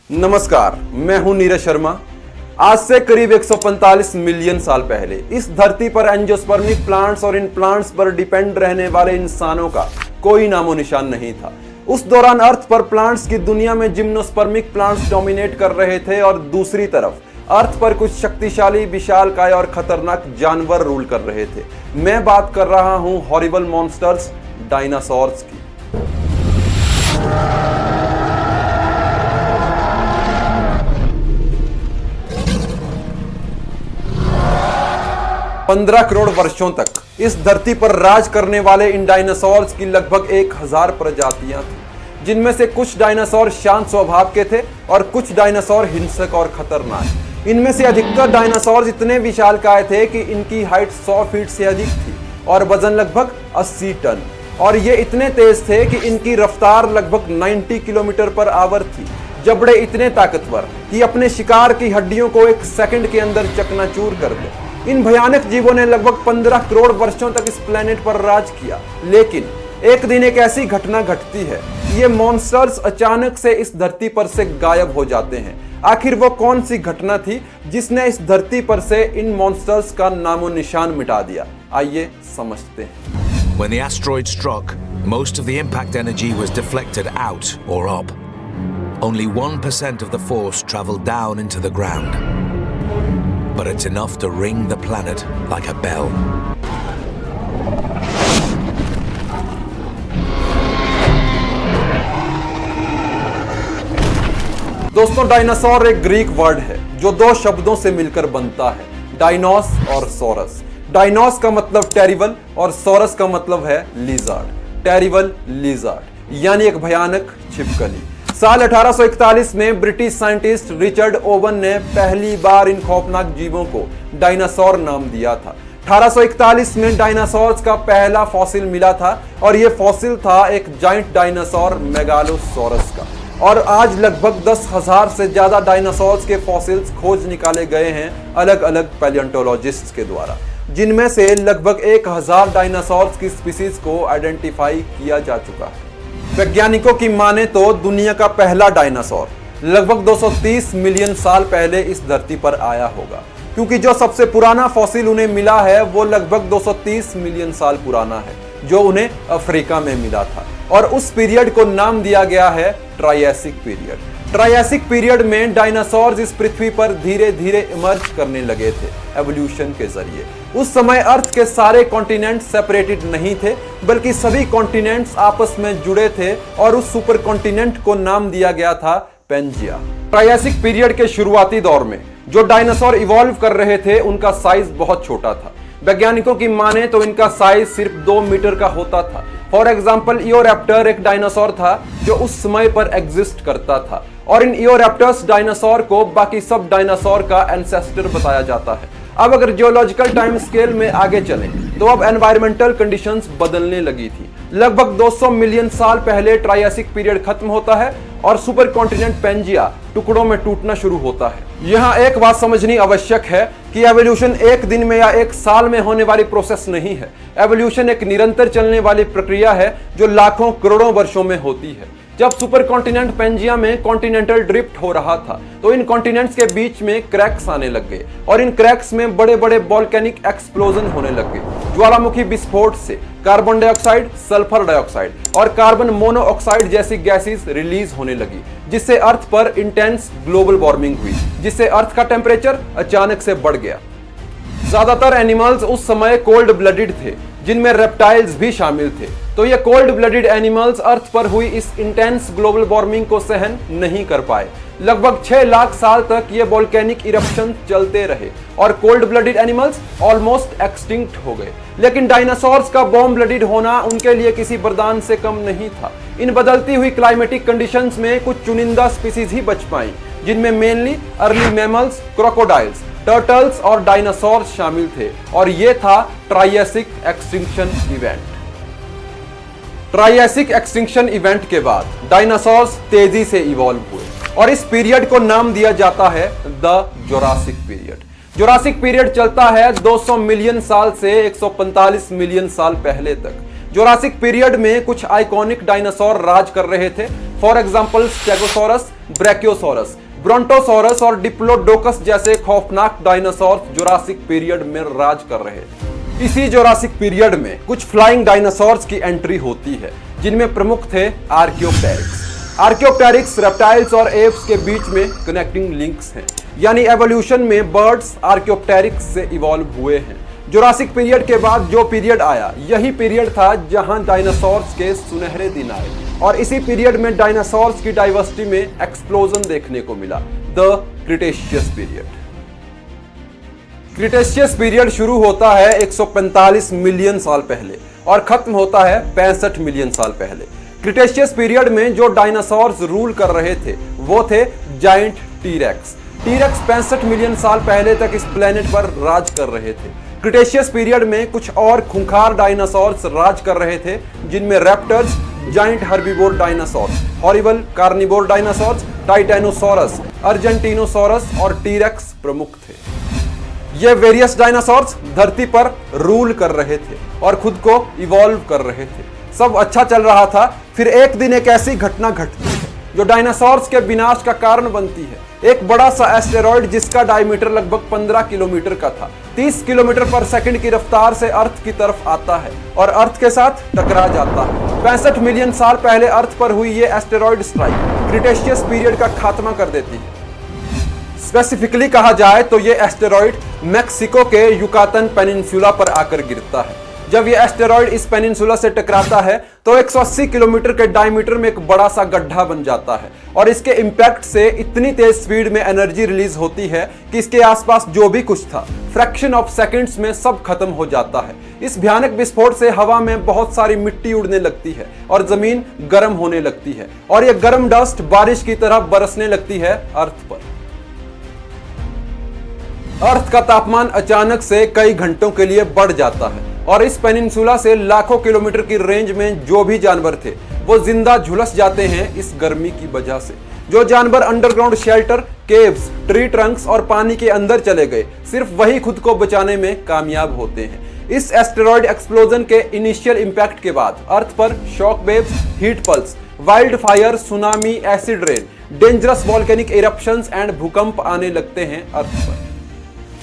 नमस्कार, मैं हूं नीरज शर्मा। आज से करीब 145 मिलियन साल पहले इस धरती पर एंजियोस्पर्मिक प्लांट्स और इन प्लांट्स पर डिपेंड रहने वाले इंसानों का कोई नामो निशान नहीं था। उस दौरान अर्थ पर प्लांट्स की दुनिया में जिम्नोस्पर्मिक प्लांट्स डोमिनेट कर रहे थे और दूसरी तरफ अर्थ पर कुछ शक्तिशाली, विशालकाय और खतरनाक जानवर रूल कर रहे थे। मैं बात कर रहा हूं हॉरिबल मॉन्स्टर्स, डायनासोर्स की। पंद्रह करोड़ वर्षों तक इस धरती पर राज करने वाले इन डायनासोर्स की लगभग 1000 प्रजातियां थी, जिनमें से कुछ डायनासोर शांत स्वभाव के थे और कुछ डायनासोर हिंसक और खतरनाक। इनमें से अधिकतर डायनासोर इतने विशालकाय थे कि इनकी हाइट 100 फीट से अधिक थी और वजन लगभग 80 टन, और ये इतने तेज थे कि इनकी रफ्तार लगभग 90 किलोमीटर पर आवर थी। जबड़े इतने ताकतवर कि अपने शिकार की हड्डियों को एक सेकंड के अंदर चकनाचूर कर दे। इन भयानक जीवों ने लगभग 15 करोड़ वर्षों तक इस प्लेनेट पर राज किया, लेकिन एक दिन एक ऐसी घटना घटती है, ये मॉन्स्टर्स अचानक से इस धरती पर से गायब हो जाते हैं। आखिर वो कौन सी घटना थी जिसने इस धरती पर से इन मॉन्स्टर्स का नामो निशान मिटा दिया? आइए समझते हैं। When the asteroid struck, most of the impact energy was deflected out or up. Only 1% of the force traveled down into the ground. But it's enough to ring the planet like a bell. दोस्तों, dinosaur एक Greek word है जो दो शब्दों से मिलकर बनता है, डायनोस और सोरस। डायनोस का मतलब टेरिबल और सोरस का मतलब है लिजार्ड। टेरिबल लिजार्ड यानी एक भयानक छिपकली। साल 1841 में ब्रिटिश साइंटिस्ट रिचर्ड ओवन ने पहली बार इन खौफनाक जीवों को डायनासोर नाम दिया था। 1841 में डायनासोर्स का पहला फॉसिल मिला था और यह फॉसिल था एक जाइंट डायनासोर मेगालोसोरस का। और आज लगभग 10,000 से ज्यादा डायनासोर्स के फॉसिल्स खोज निकाले गए हैं अलग अलग पैलियोंटोलॉजिस्ट्स के द्वारा, जिनमें से लगभग 1000 डायनासोर्स की स्पीसीज को आइडेंटिफाई किया जा चुका है। वैज्ञानिकों की माने तो दुनिया का पहला डायनासोर लगभग 230 मिलियन साल पहले इस धरती पर आया होगा, क्योंकि जो सबसे पुराना फॉसिल उन्हें मिला है वो लगभग 230 मिलियन साल पुराना है, जो उन्हें अफ्रीका में मिला था। और उस पीरियड को नाम दिया गया है ट्रायसिक पीरियड। ट्रायसिक पीरियड में डायनासोर्स इस पृथ्वी पर धीरे धीरे इमर्ज करने लगे थे एवोल्यूशन के जरिए। उस समय अर्थ के सारे कॉन्टिनेंट सेपरेटेड नहीं थे, बल्कि सभी कॉन्टिनेंट्स आपस में जुड़े थे और उस सुपर कॉन्टिनेंट को नाम दिया गया था पेंजिया। ट्रायसिक पीरियड के शुरुआती दौर में जो डायनासोर इवॉल्व कर रहे थे उनका साइज बहुत छोटा था। वैज्ञानिकों की माने तो इनका साइज सिर्फ 2 मीटर का होता था। फॉर एग्जाम्पल, इयोरैप्टर एक डायनासोर था जो उस समय पर एग्जिस्ट करता था, और इन इयोरैप्टर्स डायनासोर को बाकी सब डायनासोर का एंसेस्टर बताया जाता है। अब अगर जियोलॉजिकल टाइम स्केल में आगे चलें तो अब एनवायरमेंटल कंडीशंस बदलने लगी थी। लगभग 200 मिलियन साल पहले ट्रायसिक पीरियड खत्म होता है और सुपर कॉन्टिनेंट पेंजिया टुकड़ों में टूटना शुरू होता है। यहाँ एक बात समझनी आवश्यक है कि एवोल्यूशन एक दिन में या एक साल में होने वाली प्रोसेस नहीं है। एवोल्यूशन एक निरंतर चलने वाली प्रक्रिया है जो लाखों करोड़ों वर्षों में होती है। जब सुपर कॉन्टिनेंट पेंजिया में कॉन्टिनेंटल ड्रिफ्ट हो रहा था तो इन कॉन्टिनेंट्स के बीच में क्रैक्स आने लग गए और इन क्रैक्स में बड़े बड़े वोल्केनिक एक्सप्लोजन होने लग गए। ज्वालामुखी विस्फोट से कार्बन डाइऑक्साइड, सल्फर डाइऑक्साइड और कार्बन मोनोऑक्साइड जैसी गैसेस रिलीज होने लगी, जिससे अर्थ पर इंटेंस ग्लोबल वार्मिंग हुई, जिससे अर्थ का टेम्परेचर अचानक से बढ़ गया। ज्यादातर एनिमल्स उस समय कोल्ड ब्लडेड थे, जिनमें रेप्टाइल्स भी शामिल थे। तो ये कोल्ड ब्लडेड एनिमल्स अर्थ पर हुई इस इंटेंस ग्लोबल वार्मिंग को सहन नहीं कर पाए। लगभग 6 लाख साल तक ये वोल्केनिक इरप्शन चलते रहे और cold blooded animals almost extinct हो गए। लेकिन डायनासोर्स का वार्म ब्लडेड होना उनके लिए किसी वरदान से कम नहीं था। इन बदलती हुई क्लाइमेटिक कंडीशंस में कुछ चुनिंदा स्पीसीज ही बच पाई, जिनमें mainly early mammals, crocodiles, turtles और डायनासोर्स शामिल थे, और यह था Triassic extinction event. Triassic extinction event के बाद डायनासोर्स तेजी से इवॉल्व हुए और इस पीरियड को नाम दिया जाता है the Jurassic period. Jurassic period चलता है 200 मिलियन साल से 145 मिलियन साल पहले तक। जुरासिक पीरियड में कुछ आइकॉनिक डायनासोर राज कर रहे थे। फॉर एग्जांपल स्टेगोसॉरस, ब्रैकियोसॉरस, ब्रोंटोसॉरस और डिप्लोडोकस जैसे खौफनाक डायनासोर जुरासिक पीरियड में राज कर रहे थे। इसी जुरासिक पीरियड में कुछ फ्लाइंग डायनासोर्स की एंट्री होती है, जिनमें प्रमुख थे आर्कियोप्टेरिक्स। आर्कियोप्टेरिक्स रेप्टाइल्स और एप्स के बीच में कनेक्टिंग लिंक्स हैं, यानी एवोल्यूशन में बर्ड्स आर्कियोप्टेरिक्स से इवॉल्व हुए हैं। जुरासिक पीरियड के बाद जो पीरियड आया, यही पीरियड था जहां डायनासोर्स के सुनहरे दिन आए, और इसी पीरियड में डायनासोर्स की डाइवर्सिटी में एक्सप्लोजन देखने को मिला, the Cretaceous period. Cretaceous period शुरू होता है 145 मिलियन साल पहले और खत्म होता है 65 मिलियन साल पहले। क्रिटेशियस पीरियड में जो डायनासोर्स रूल कर रहे थे वो थे जायंट टीरेक्स। टीरेक्स 65 मिलियन साल पहले तक इस प्लेनेट पर राज कर रहे थे। क्रिटेशियस पीरियड में कुछ और खूंखार डायनासोर्स राज कर रहे थे, जिनमें raptors, giant herbivore dinosaurs, horrible carnivore dinosaurs, titanosaurus, argentinosaurus और टीरेक्स प्रमुख थे। ये वेरियस डायनासोर्स धरती पर रूल कर रहे थे और खुद को इवॉल्व कर रहे थे। सब अच्छा चल रहा था, फिर एक दिन एक ऐसी घटना घटती है जो डायनासोर्स के विनाश का कारण बनती है। एक बड़ा सा एस्टेरॉयड जिसका डायमीटर लगभग 15 किलोमीटर का था, 30 किलोमीटर पर सेकंड की रफ्तार से अर्थ की तरफ आता है और अर्थ के साथ टकरा जाता है। 65 मिलियन साल पहले अर्थ पर हुई ये एस्टेरॉयड स्ट्राइक क्रिटेशियस पीरियड का खात्मा कर देती है। स्पेसिफिकली कहा जाए तो ये एस्टेरॉयड मैक्सिको के युकातन पेनिनसुला पर आकर गिरता है। जब ये एस्टेरॉयड इस पेनिनसुला से टकराता है तो 180 किलोमीटर के डायमीटर में एक बड़ा सा गड्ढा बन जाता है और इसके इंपैक्ट से इतनी तेज स्पीड में एनर्जी रिलीज होती है कि इसके आसपास जो भी कुछ था फ्रैक्शन ऑफ सेकंड्स में सब खत्म हो जाता है। इस भयानक विस्फोट से हवा में बहुत सारी मिट्टी उड़ने लगती है और जमीन गर्म होने लगती है और यह गर्म डस्ट बारिश की तरह बरसने लगती है अर्थ पर। अर्थ का तापमान अचानक से कई घंटों के लिए बढ़ जाता है और इस पेनिनसुला से लाखों किलोमीटर की रेंज में जो भी जानवर थे वो जिंदा झुलस जाते हैं इस गर्मी की वजह से। जो जानवर underground shelter, caves, tree Trunks और पानी के अंदर चले गए, सिर्फ वही खुद को बचाने में कामयाब होते हैं। इस एस्टेरॉयड एक्सप्लोजन के इनिशियल इंपैक्ट के बाद अर्थ पर shock waves, heat pulse, wild fire, tsunami, acid rain, dangerous volcanic eruptions and भूकंप आने लगते हैं अर्थ पर।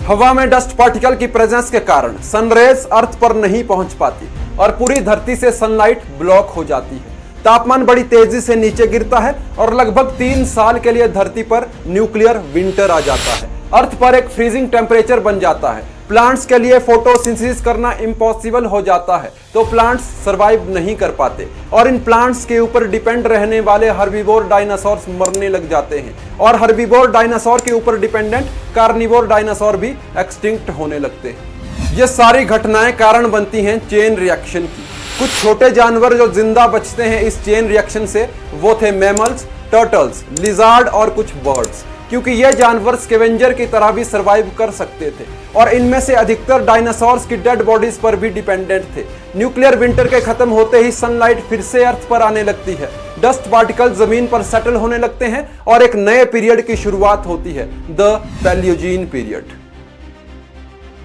हवा में डस्ट पार्टिकल की प्रेजेंस के कारण सनरेज अर्थ पर नहीं पहुंच पाती और पूरी धरती से सनलाइट ब्लॉक हो जाती है। तापमान बड़ी तेजी से नीचे गिरता है और लगभग 3 साल के लिए धरती पर न्यूक्लियर विंटर आ जाता है। अर्थ पर एक फ्रीजिंग टेम्परेचर बन जाता है। प्लांट्स के लिए फोटोसिंथेसिस करना इम्पॉसिबल हो जाता है, तो प्लांट्स सरवाइव नहीं कर पाते और इन प्लांट्स के ऊपर डिपेंड रहने वाले हर्बीवोर डायनासोर्स मरने लग जाते हैं और हर्बीवोर डायनासोर के ऊपर डिपेंडेंट कार्निवोर डायनासोर भी एक्सटिंक्ट होने लगते हैं। ये सारी घटनाएं कारण बनती हैं चेन रिएक्शन की। कुछ छोटे जानवर जो जिंदा बचते हैं इस चेन रिएक्शन से वो थे मैमल्स, टर्टल्स, लिजार्ड और कुछ बर्ड्स, क्योंकि ये जानवर स्कैवेंजर की तरह भी सरवाइव कर सकते थे और इनमें से अधिकतर डायनासोर्स की डेड बॉडीज पर भी डिपेंडेंट थे। न्यूक्लियर विंटर के खत्म होते ही सनलाइट फिर से अर्थ पर आने लगती है, डस्ट पार्टिकल जमीन पर सेटल होने लगते हैं और एक नए पीरियड की शुरुआत होती है, the Palaeogene period.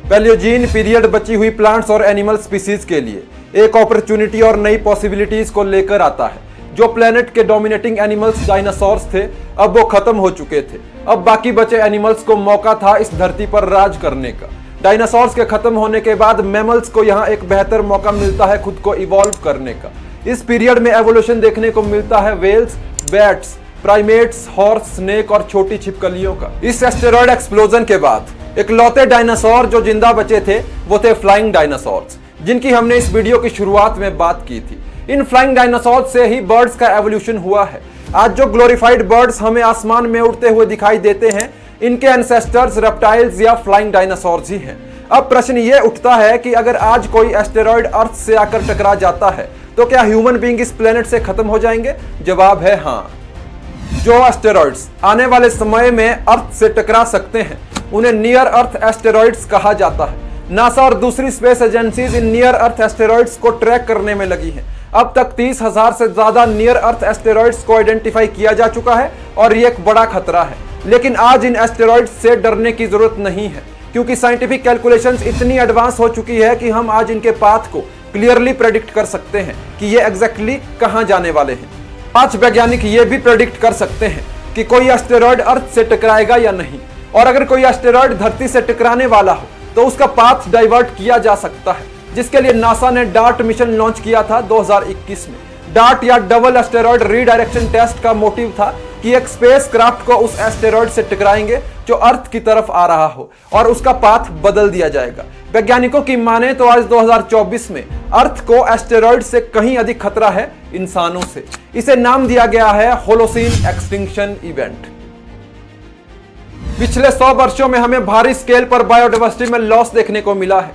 Palaeogene period बची हुई प्लांट्स और एनिमल स्पीसीज के लिए एक अपॉर्चुनिटी और नई पॉसिबिलिटीज को लेकर आता है। जो प्लेनेट के डोमिनेटिंग एनिमल्स डायनासोर्स थे अब वो खत्म हो चुके थे। अब बाकी बचे एनिमल्स को मौका था इस धरती पर राज करने का। डायनासोर्स के खत्म होने के बाद मैमल्स को यहाँ एक बेहतर मौका मिलता है खुद को इवॉल्व करने का। इस पीरियड में एवोल्यूशन देखने को मिलता है whales, bats, primates, horse, snake और छोटी छिपकलियों का। इस एस्टेरॉयड एक्सप्लोजन के बाद इकलौते डायनासोर जो जिंदा बचे थे वो थे फ्लाइंग डायनासोर्स, जिनकी हमने इस वीडियो की शुरुआत में बात की थी। इन फ्लाइंग डायनासोर से ही बर्ड्स का एवोल्यूशन हुआ है। आज जो ग्लोरीफाइड बर्ड्स हमें आसमान में उड़ते हुए दिखाई देते हैं, इनके एंसेस्टर्स रेप्टाइल्स या फ्लाइंग डायनासोर्स ही हैं। अब प्रश्न ये उठता है कि अगर आज कोई एस्टेरॉयड अर्थ से आकर टकरा जाता है तो क्या ह्यूमन बीइंग इस प्लेनेट से खत्म हो जाएंगे? जवाब है हाँ। जो एस्टेरॉयड्स आने वाले समय में अर्थ से टकरा सकते हैं उन्हें नियर अर्थ एस्टेरॉयड्स कहा जाता है। नासा और दूसरी space agencies in near earth asteroids को ट्रैक करने में लगी हैं। अब तक 30,000 से ज्यादा नियर अर्थ एस्टेरॉयड्स को आइडेंटिफाई किया जा चुका है और ये एक बड़ा खतरा है। लेकिन आज इन एस्टेरॉयड्स से डरने की जरूरत नहीं है, क्योंकि साइंटिफिक कैलकुलेशंस इतनी एडवांस हो चुकी है कि हम आज इनके पाथ को क्लियरली प्रेडिक्ट कर सकते हैं कि ये एग्जैक्टली कहां जाने वाले हैं। 5 वैज्ञानिक ये भी प्रेडिक्ट कर सकते हैं कि कोई एस्टेरॉयड अर्थ से टकराएगा या नहीं, और अगर कोई एस्टेरॉयड धरती से टकराने वाला हो तो उसका पाथ डाइवर्ट किया जा सकता है, जिसके लिए नासा ने डार्ट मिशन लॉन्च किया था 2021 में। डार्ट या डबल एस्टेरॉयड रीडायरेक्शन टेस्ट का मोटिव था कि एक स्पेसक्राफ्ट को उस एस्टेरॉयड से टकराएंगे जो अर्थ की तरफ आ रहा हो और उसका पाथ बदल दिया जाएगा। वैज्ञानिकों की माने तो आज 2024 में अर्थ को एस्टेरॉयड से कहीं अधिक खतरा है इंसानों से। इसे नाम दिया गया है होलोसीन एक्सटिंक्शन इवेंट। पिछले 100 वर्षों में हमें भारी स्केल पर बायोडायवर्सिटी में लॉस देखने को मिला है।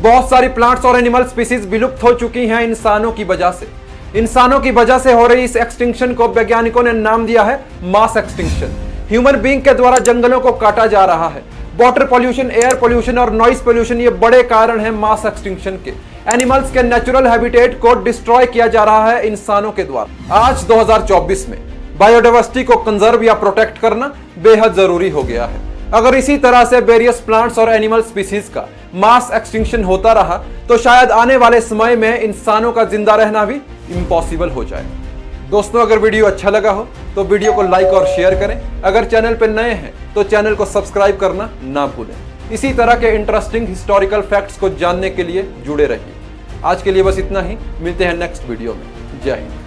बहुत सारी प्लांट्स और एनिमल स्पीसीज विलुप्त हो चुकी हैं इंसानों की वजह से। इंसानों की वजह से हो रही इस एक्सटिंक्शन को वैज्ञानिकों ने नाम दिया है मास एक्सटिंक्शन। ह्यूमन बीइंग के द्वारा जंगलों को काटा जा रहा है। वाटर पोल्यूशन, एयर पोल्यूशन और नॉइस पोल्यूशन ये बड़े कारण हैं मास एक्सटिंक्शन के। एनिमल्स के नेचुरल हैबिटेट को डिस्ट्रॉय किया जा रहा है इंसानों के द्वारा। आज 2024 में बायोडायवर्सिटी को कंजर्व या प्रोटेक्ट करना बेहद जरूरी हो गया है। अगर इसी तरह से वेरियस प्लांट्स और एनिमल स्पीसीज का मास एक्सटिंक्शन होता रहा तो शायद आने वाले समय में इंसानों का जिंदा रहना भी इम्पॉसिबल हो जाए। दोस्तों, अगर वीडियो अच्छा लगा हो तो वीडियो को लाइक और शेयर करें। अगर चैनल पर नए हैं तो चैनल को सब्सक्राइब करना ना भूलें। इसी तरह के इंटरेस्टिंग हिस्टोरिकल फैक्ट्स को जानने के लिए जुड़े रहिए। आज के लिए बस इतना ही, मिलते हैं नेक्स्ट वीडियो में। जय हिंद।